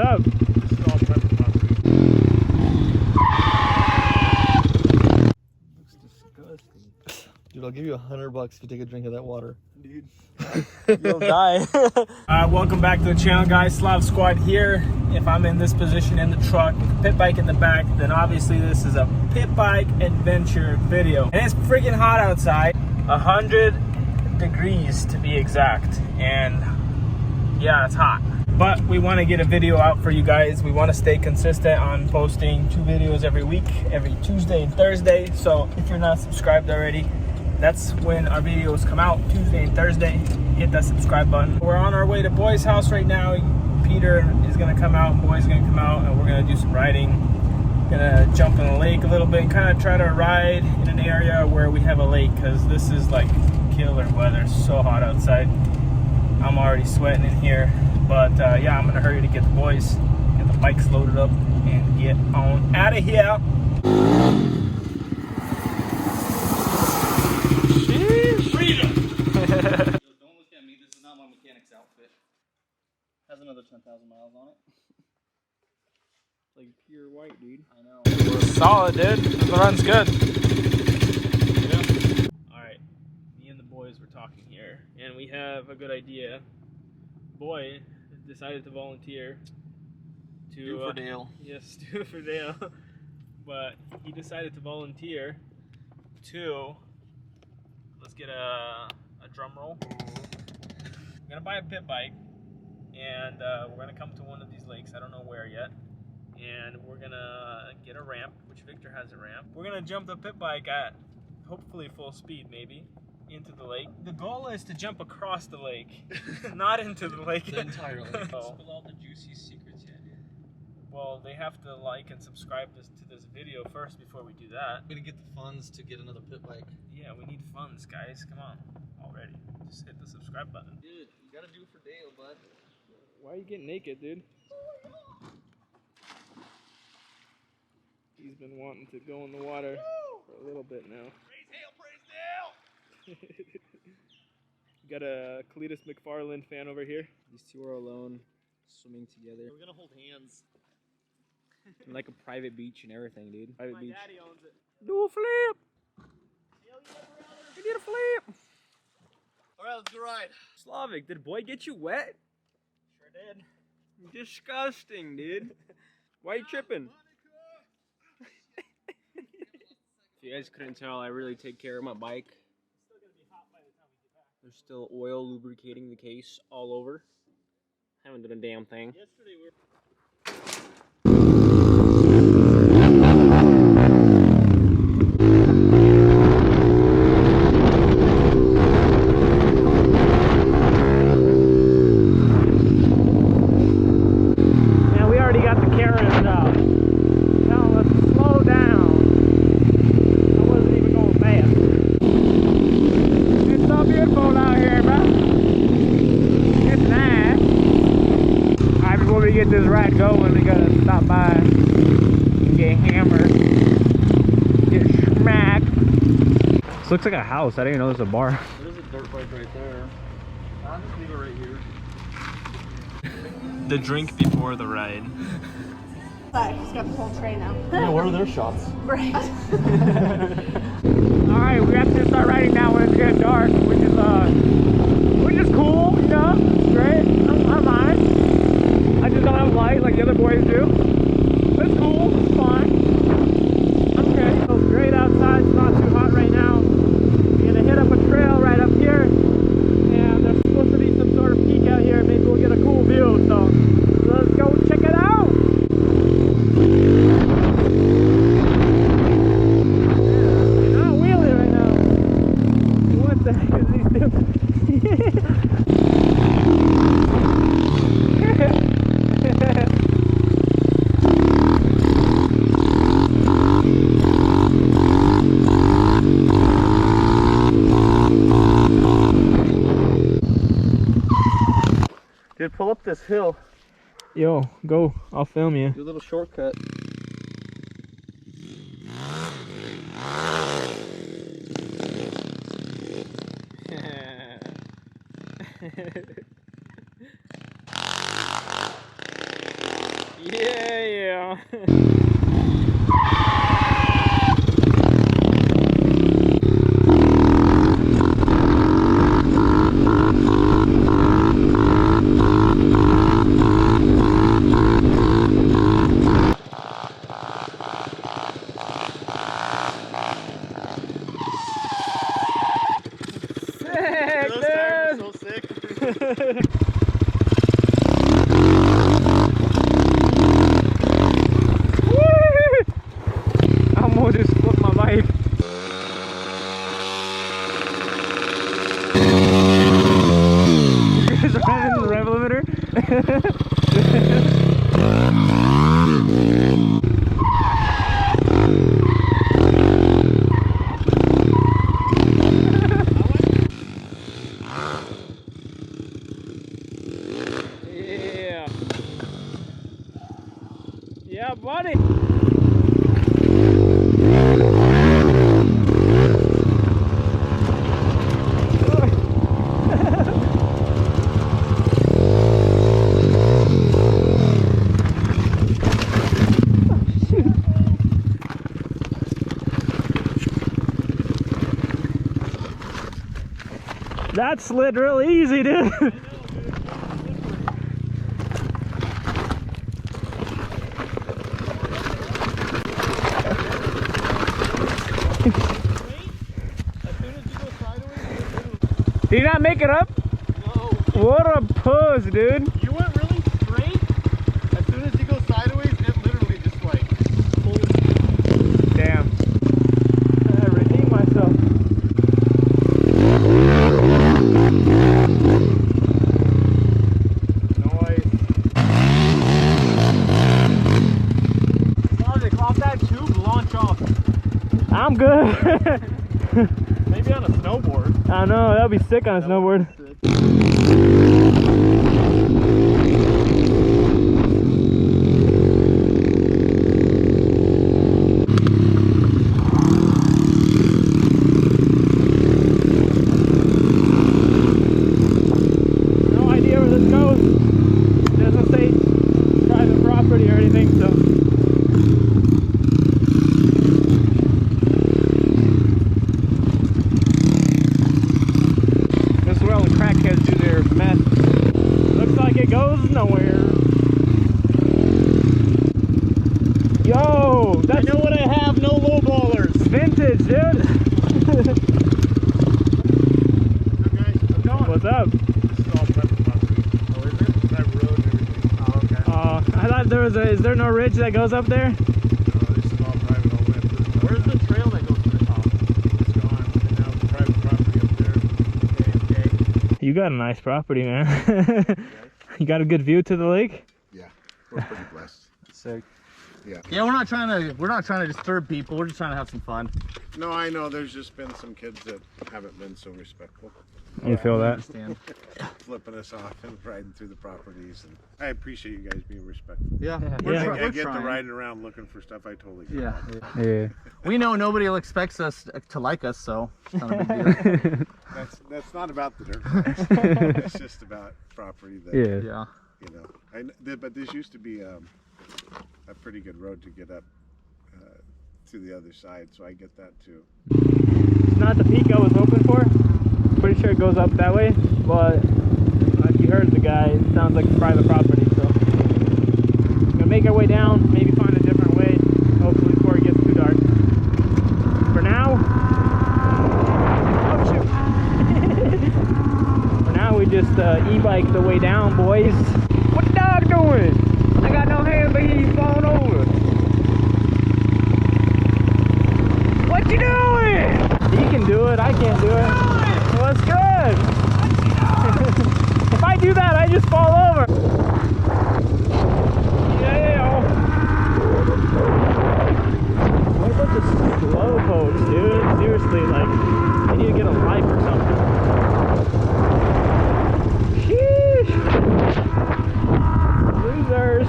up? This is all private property. Looks disgusting. Dude, I'll give you $100 if you take a drink of that water. Dude. You'll die. Welcome back to the channel, guys. Slav Squad here. If I'm in this position in the truck with the pit bike in the back, then obviously this is a pit bike adventure video. And it's freaking hot outside. 100 degrees to be exact. And yeah, it's hot. But we want to get a video out for you guys. We want to stay consistent on posting 2 videos every week, every Tuesday and Thursday. So if you're not subscribed already, that's when our videos come out, Tuesday and Thursday. Hit that subscribe button. We're on our way to Boy's house right now. Peter is gonna come out, and Boy's gonna come out, and we're gonna do some riding. Gonna jump in the lake a little bit, kind of try to ride in an area where we have a lake, because this is like killer weather. It's so hot outside. I'm already sweating in here. But yeah, I'm gonna hurry to get the boys, get the bikes loaded up, and get on out of here. Freedom! Don't look at me, this is not my mechanic's outfit. Has another 10,000 miles on it. Like pure white, dude. I know. Solid, dude. The run's good. Yeah. Alright, me and the boys were talking here, and we have a good idea. Boy decided to volunteer to Do for Dale. Yes, do for Dale. But he decided to volunteer to, let's get a drum roll. We're gonna buy a pit bike, and we're gonna come to one of these lakes. I don't know where yet. And we're gonna get a ramp, which Victor has a ramp. We're gonna jump the pit bike at hopefully full speed, maybe, into the lake. The goal is to jump across the lake, not into the lake. The entire lake. Oh. Spill all the juicy secrets yet. Well, they have to like and subscribe to this video first before we do that. We're gonna get the funds to get another pit bike. Yeah, we need funds, guys. Come on, already. Just hit the subscribe button. Dude, you gotta do for Dale, bud. Why are you getting naked, dude? He's been wanting to go in the water for a little bit now. Praise Dale! Praise Dale! Got a Cletus McFarland fan over here. These two are alone, swimming together. We're gonna hold hands. Like a private beach and everything, dude. Private beach. Daddy owns it. Do a flip! You did a flip! Alright, let's go ride. Slavic, did boy get you wet? Sure did. Disgusting, dude. Why are you tripping? If you guys couldn't tell, I really take care of my bike. It's still gonna be hot by the time we get back. There's still oil lubricating the case all over. Haven't done a damn thing. Yesterday we were... get this ride going, we gotta stop by and get hammered, get smacked. This looks like a house. I didn't even know there's a bar. There's a dirt bike right there. I'll just leave it right here. The drink before the ride. I just got the whole tray now. Yeah, where are their shots? Right. Alright, we have to start riding now when it's getting dark, which is cool, you know? It's great. I'm fine. I just don't have light like the other boys do. But it's cool, it's fine. Okay, so it's great outside, it's not too hot right now. We're gonna hit up a trail right up here. And there's supposed to be some sort of peak out here. Maybe we'll get a cool view, so let's go check it out. Not wheeling right now. What the heck is he doing? Dude, pull up this hill. Yo, go. I'll film you. Do a little shortcut. Yeah, buddy. That slid real easy, dude. Did you not make it up? No. What a puss, dude. You went really straight. As soon as you go sideways, it literally just like pulls. Damn. I redeemed myself. Noise. Logic, off that tube, launch off. I'm good. Maybe on a snowboard. I know, that would be sick on a snowboard. No idea where this goes. It doesn't say private property or anything, so. Crackheads do their meth. Looks like it goes nowhere. Yo, that's, I know what I have, no low ballers. vintage, dude. Okay, I'm going. What's up? This is all private property. Oh, is it? That road and everything. Oh, okay. I thought there was a, is there no ridge that goes up there? No, this is all private all the way up to the top. Where's the trail that goes to the top? It's gone. And now it's private property up there. Okay. You got a nice property, man. You got a good view to the lake? Yeah, we're pretty blessed. Sick. Yeah. Yeah, we're not trying to disturb people. We're just trying to have some fun. No, I know there's just been some kids that haven't been so respectful. You feel I that? understand. Flipping us off and riding through the properties. And I appreciate you guys being respectful. Yeah. Yeah. I get the riding around looking for stuff I totally get. Yeah. Yeah. We know nobody expects us to like us, so it's not a big deal. That's not about the dirt. It's just about property that, Yeah. Yeah. you know. But this used to be a pretty good road to get up to the other side, so I get that too. It's not the peak I was hoping for. Pretty sure it goes up that way, but like you heard the guy, it sounds like private property, so we're gonna make our way down, maybe find a different way, hopefully before it gets too dark. For now, oh shoot. For now we just e-bike the way down, boys. What the dog doing? I got no hand, but he's falling over. What you doing? He can do it, I can't do it. Well, that's good. If I do that, I just fall over. Yeah. What about the slow folks, dude? Seriously, like, they need to get a life or something. Sheesh. Losers.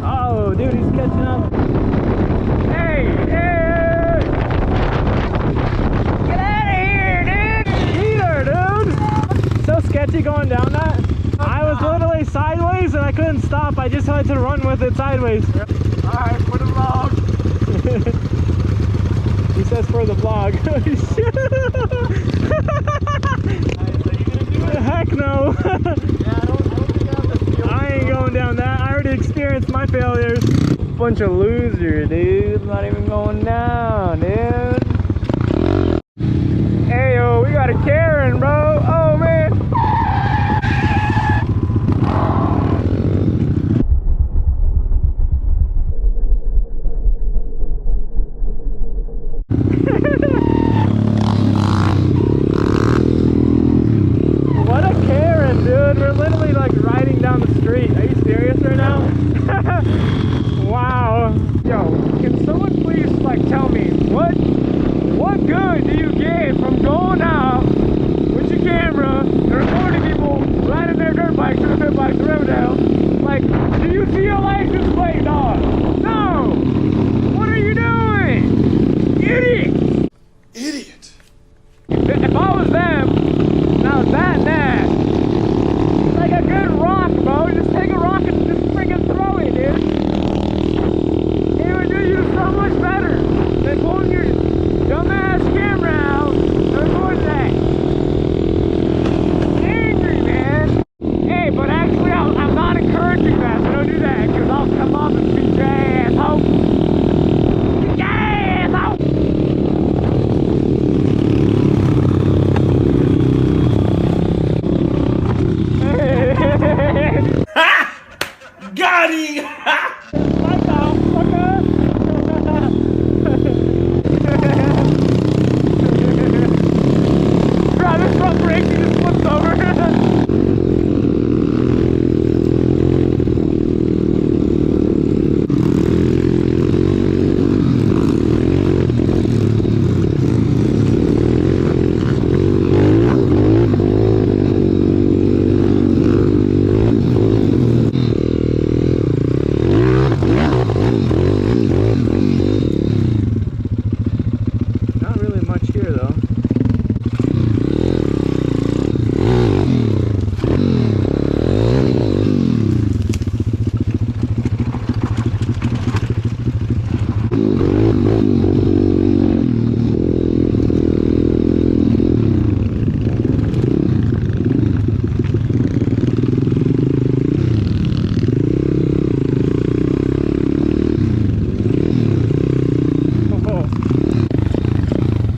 Oh, dude, he's catching up. Hey! Get out of here, dude! Either, dude! So sketchy going down that. I was literally sideways and I couldn't stop. stop. I just tried to run with it sideways. Alright, for the vlog. He says for the vlog. Are you gonna do it? Heck no. Yeah, I don't think I have the feel. I ain't going down that. I already experienced my failures. Bunch of losers, dude. Not even going down, dude. Hey, yo, we got a Karen, bro. Oh, man. What a Karen, dude. We're literally like riding down the street. Are you serious right now? Wow. Yo, can someone please like tell me what good do you get from going out with your camera and recording people riding their dirt bikes and their pit bikes to Riverdale? Like, do you see your license plate, dog? No! What are you doing? Idiot! Idiot. If I was them, and I was that mad, like a good rock, bro. Just take a rock and just freaking throw it, dude. It would do you so much better than pulling your dumbass camera out and recording that. Angry, man. Hey, but actually, I'm not encouraging that, so don't do that, because I'll come up and beat your ass, ho. Beat your ass, ho. Got him! Like that, fucker. Grab his front brake, he just flips over. Not really much here though. Oh.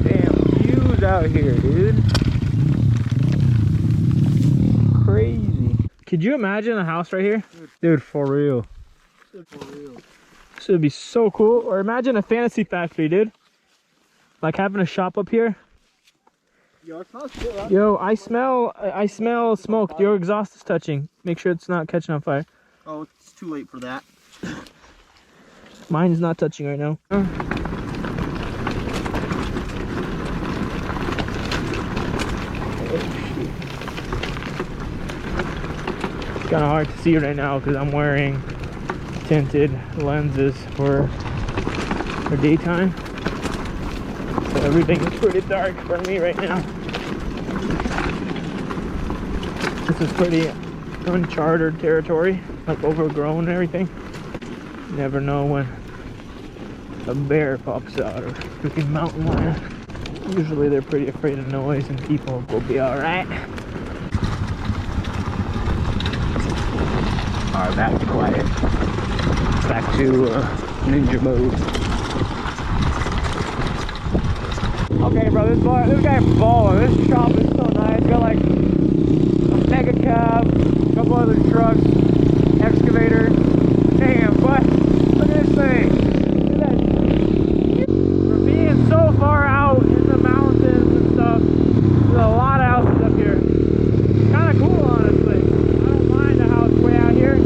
Damn views out here, dude. Crazy. Could you imagine a house right here? Dude, for real. This would be so cool. Or imagine a fantasy factory, dude. Like having a shop up here. Yo, it smells good, huh? Yo, I smell smoke. Your exhaust is touching. Make sure it's not catching on fire. Oh, it's too late for that. Mine's not touching right now. It's kind of hard to see right now because I'm wearing tinted lenses for daytime. So everything is pretty dark for me right now. This is pretty uncharted territory, like overgrown and everything. You never know when a bear pops out or freaking mountain lion. Usually they're pretty afraid of noise and people will be alright. Alright, back to quiet. Back to ninja mode. Okay, bro, this guy balling. This shop is so nice. Got like a mega cab, a couple other trucks, excavator. Damn, but look at this thing. Look at that. For being so far out in the mountains and stuff, there's a lot of houses up here. Kind of cool, honestly. I don't mind a house way out here. As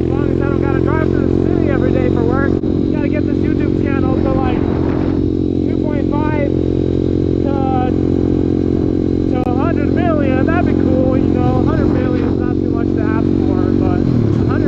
long as I don't gotta drive to the city every day for work. Gotta get this YouTube channel to like 2.5 to 100 million. That'd be cool, you know. 100 million is not too much to ask for, but 100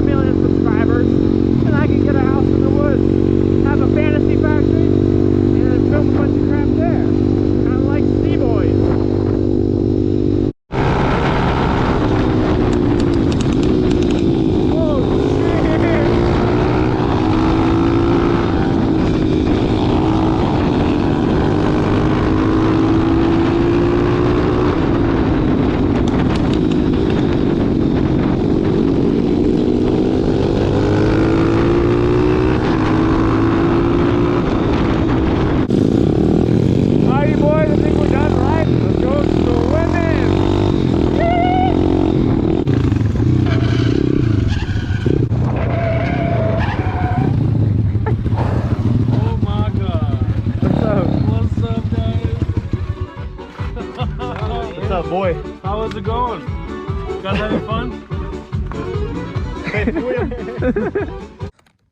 how's it going? You guys having fun?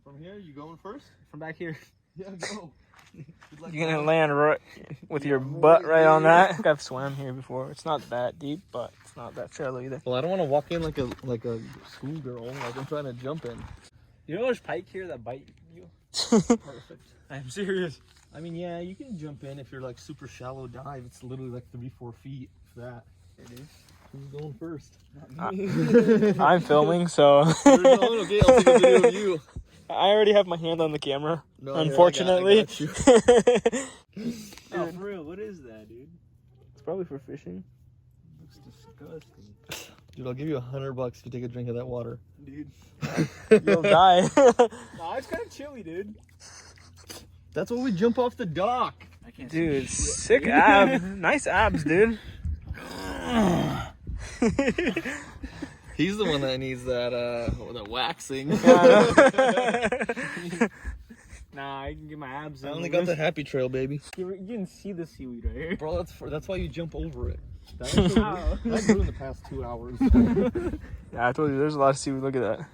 From here, you going first? From back here. Yeah, go. You're gonna land right with your butt right on that. I've swam here before. It's not that deep, but it's not that shallow either. Well, I don't want to walk in like a schoolgirl. Like I'm trying to jump in. You know there's pike here that bite you? Perfect. I'm serious. I mean, yeah, you can jump in if you're like super shallow dive. It's literally like 3-4 feet. If that. It is. Who's going first? Not me. I'm filming, so. You're going? Okay, I'll take a video of you. I already have my hand on the camera. No, unfortunately. I got you. Oh, for real? What is that, dude? It's probably for fishing. Looks disgusting. Dude, I'll give you $100 if you take a drink of that water. Dude. You'll die. Nah, it's kind of chilly, dude. That's why we jump off the dock. I can't Dude, sick abs. Nice abs, dude. He's the one that needs that waxing. Nah, I can get my abs. I only got the happy trail, baby. You can see the seaweed right here. Bro, that's why you jump over it. That grew in the past 2 hours. Yeah, I told you, there's a lot of seaweed. Look at that.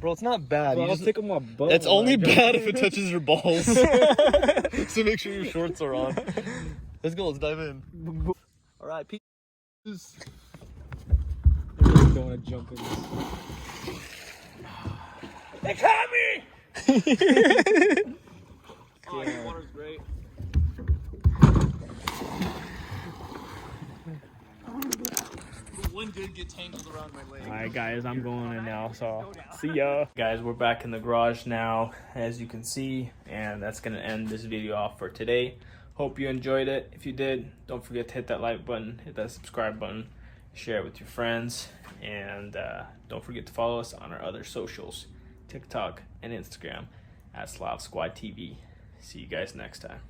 Bro, it's not bad. Bro, You I'll just, tickle my butt. it's only bad if it touches your balls. So make sure your shorts are on. Let's go. Let's dive in. All right, peace. I don't want to jump in this. They caught me! Oh, the water's great. One did get tangled around my leg. Alright guys, I'm going in now, so see ya. Guys, we're back in the garage now, as you can see, and that's gonna end this video off for today. Hope you enjoyed it. If you did, don't forget to hit that like button, hit that subscribe button, share it with your friends, and don't forget to follow us on our other socials, TikTok and Instagram at Slav Squad TV. See you guys next time.